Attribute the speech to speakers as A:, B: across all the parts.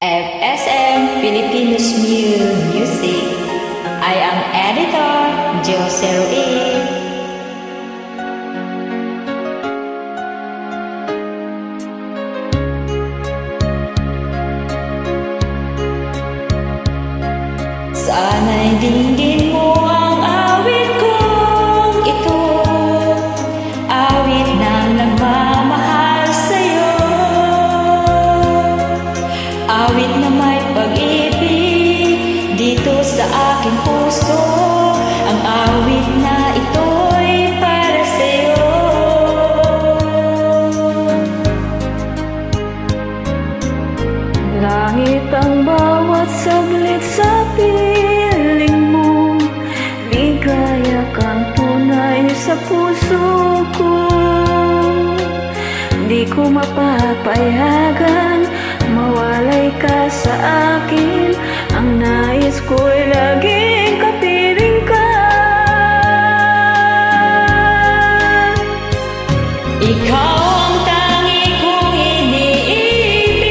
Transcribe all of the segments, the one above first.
A: FSM Philippines Music. I am editor Jose Ruiz. Sana'y dinggin mo ang awit kong ito, awit ng nagmamahal sa'yo, awit na may pag-ibig dito sa aking puso, ang awit na ito'y para sa'yo. Langit ang bawat saglit sa piling mo, ligaya kang tunay sa puso ko. Di ko mapapayagan mawalay ka sa akin, ang nais ko'y laging kapiling ka. Ikaw ang tangi kong iniibig,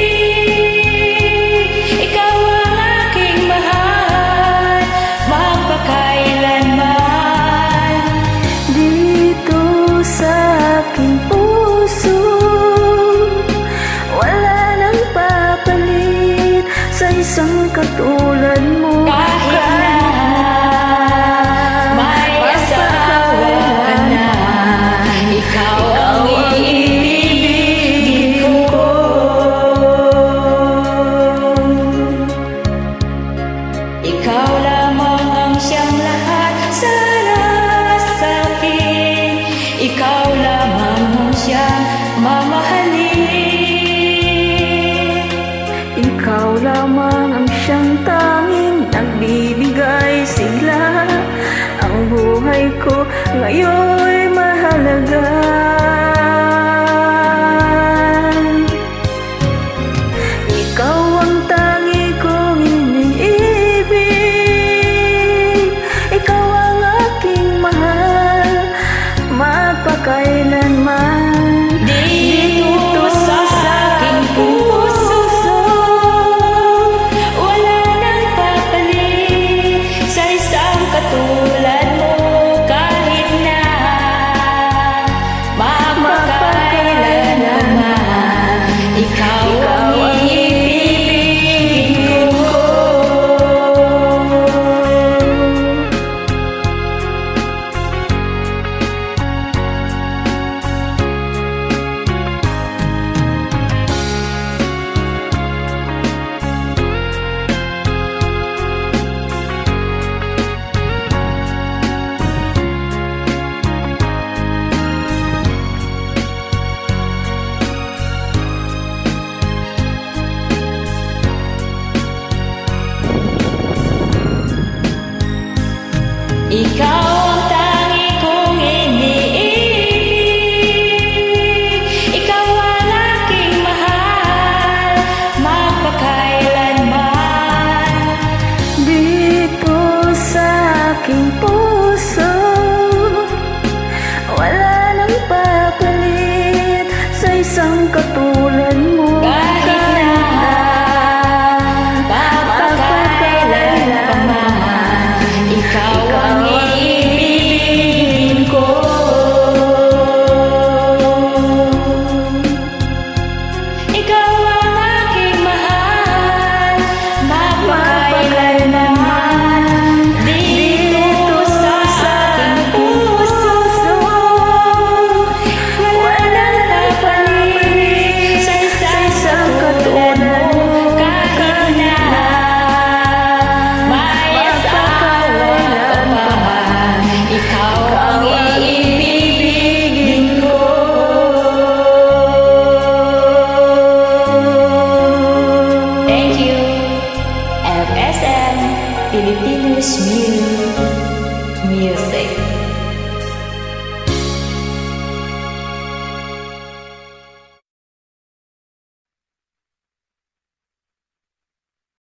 A: ikaw ang aking mahal, magpakailanman. Dito sa aking puso, wala nang papalit sa isang katulad mo. Kahit na may asawa na, ikaw ang iibigin ko. Ikaw lamang ang siyang lahat sana sa akin, ikaw lamang ang siyang mamahalin. Ikaw lamang ang siyang tanging nagbibigay sigla, ang buhay ko ngayon'y mahalaga. Ikaw ang tangi kong iniibig, ikaw ang aking mahal, magpakailanman. Dito sa aking puso, wala nang papalit sa isang katulad mo. Kahit na magpakailanman, ikaw ang iibigin ko. Ikaw ang tangi kong iniibig, ikaw ang aking mahal, magpakailanman. Dito sa aking puso, wala nang papalit sa isang katulad mo. Kahit na magpakailanman, ikaw ang iibigin ko. Ikaw ang aking mahal, magpakailanman. Dito sa aking puso, wala nang papalit sa isang katulad mo. Kahit na may asawa ka pa, ikaw ang iibigin ko. Thank you, FSM Philippines Music.